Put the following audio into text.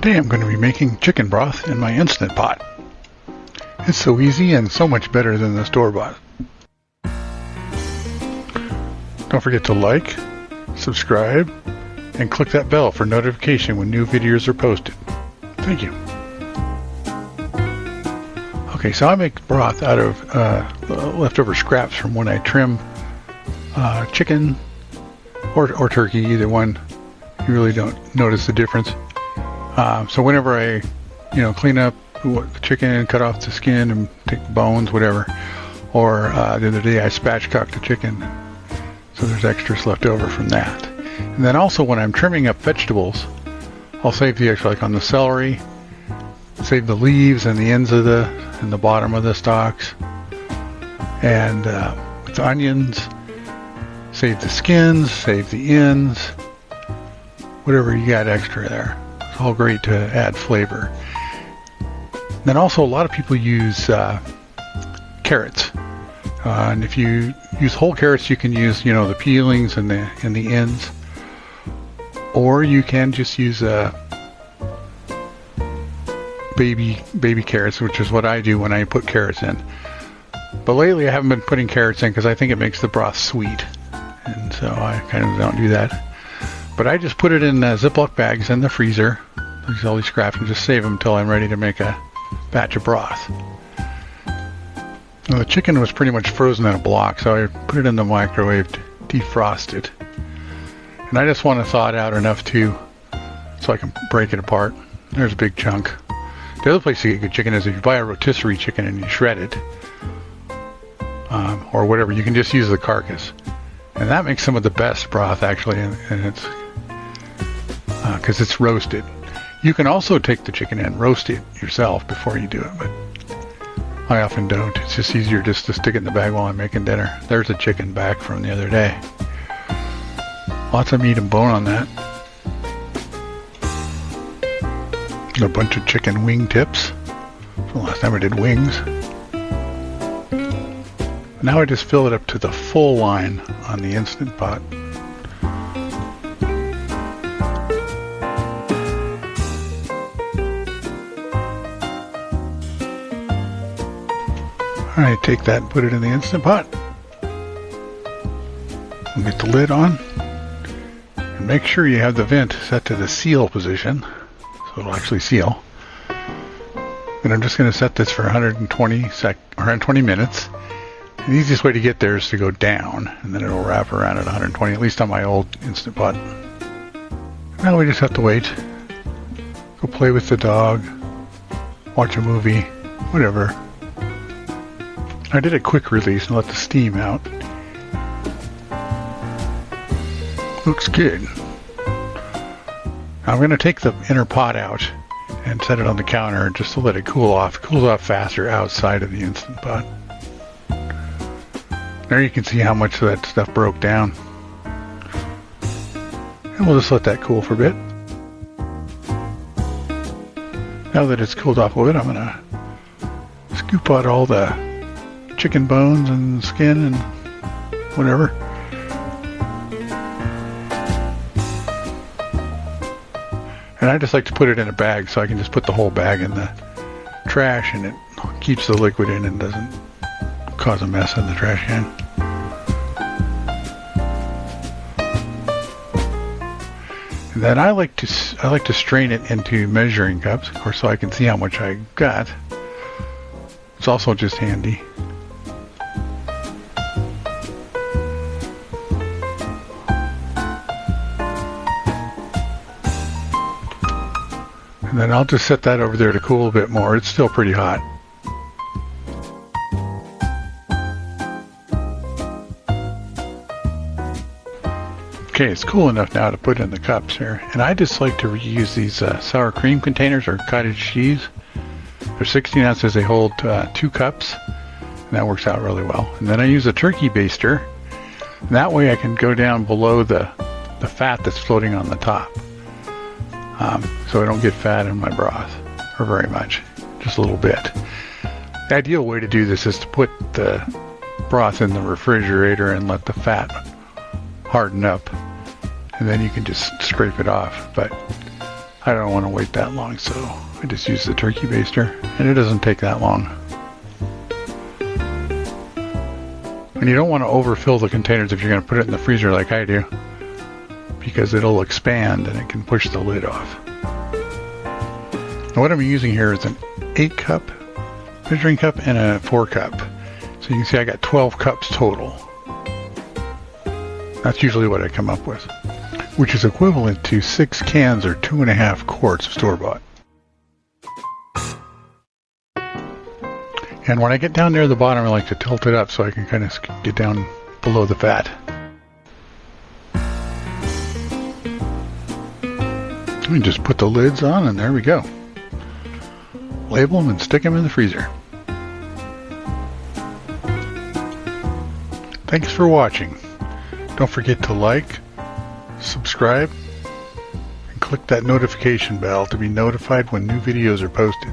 Today I'm going to be making chicken broth in my Instant Pot. It's so easy and so much better than the store-bought. Don't forget to like, subscribe, and click that bell for notification when new videos are posted. Thank you. Okay, so I make broth out of leftover scraps from when I trim chicken or turkey, either one. You really don't notice the difference. So whenever I, clean up the chicken, cut off the skin and take the bones, whatever, or the other day I spatchcocked the chicken, so there's extras left over from that. And then also when I'm trimming up vegetables, I'll save the extra, like on the celery, save the leaves and the ends of and the bottom of the stalks, and with the onions, save the skins, save the ends, whatever you got extra there. It's all great to add flavor. Then also a lot of people use carrots, and if you use whole carrots, you can use the peelings and the ends, or you can just use baby carrots, which is what I do when I put carrots in. But lately I haven't been putting carrots in because I think it makes the broth sweet, and so I kind of don't do that. But I just put it in Ziploc bags in the freezer, use all these scraps, and just save them until I'm ready to make a batch of broth. Now, the chicken was pretty much frozen in a block, so I put it in the microwave to defrost it. And I just want to thaw it out enough so I can break it apart. There's a big chunk. The other place to get good chicken is if you buy a rotisserie chicken and you shred it, or whatever, you can just use the carcass. And that makes some of the best broth, actually, and it's because it's roasted. You can also take the chicken and roast it yourself before you do it, but I often don't. It's just easier just to stick it in the bag while I'm making dinner. There's a chicken back from the other day. Lots of meat and bone on that. A bunch of chicken wing tips from the last time I did wings. Now I just fill it up to the full line on the Instant Pot. Alright, take that and put it in the Instant Pot. We'll get the lid on. And make sure you have the vent set to the seal position, so it'll actually seal. And I'm just going to set this for 120 minutes. The easiest way to get there is to go down, and then it'll wrap around at 120, at least on my old Instant Pot. Now we just have to wait. Go play with the dog, watch a movie, whatever. I did a quick release and let the steam out. Looks good. I'm going to take the inner pot out and set it on the counter just to let it cool off. It cools off faster outside of the Instant Pot. There you can see how much of that stuff broke down. And we'll just let that cool for a bit. Now that it's cooled off a bit, I'm going to scoop out all the chicken bones and skin and whatever. And I just like to put it in a bag so I can just put the whole bag in the trash, and it keeps the liquid in and doesn't cause a mess in the trash can. And then I like to strain it into measuring cups, of course, so I can see how much I got. It's also just handy. And then I'll just set that over there to cool a bit more. It's still pretty hot. Okay, it's cool enough now to put in the cups here. And I just like to reuse these sour cream containers or cottage cheese. They're 16 ounces. They hold 2 cups. And that works out really well. And then I use a turkey baster. And that way I can go down below the fat that's floating on the top. So I don't get fat in my broth, or very much, just a little bit. The ideal way to do this is to put the broth in the refrigerator and let the fat harden up, and then you can just scrape it off. But I don't want to wait that long, so I just use the turkey baster, and it doesn't take that long. And you don't want to overfill the containers if you're going to put it in the freezer like I do, because it'll expand and it can push the lid off. Now what I'm using here is an 8-cup measuring cup and a 4-cup. So you can see I got 12 cups total. That's usually what I come up with, which is equivalent to 6 cans or 2.5 quarts of store-bought. And when I get down near the bottom, I like to tilt it up so I can kind of get down below the fat. And just put the lids on, and there we go. Label them and stick them in the freezer. Thanks for watching. Don't forget to like, subscribe, and click that notification bell to be notified when new videos are posted.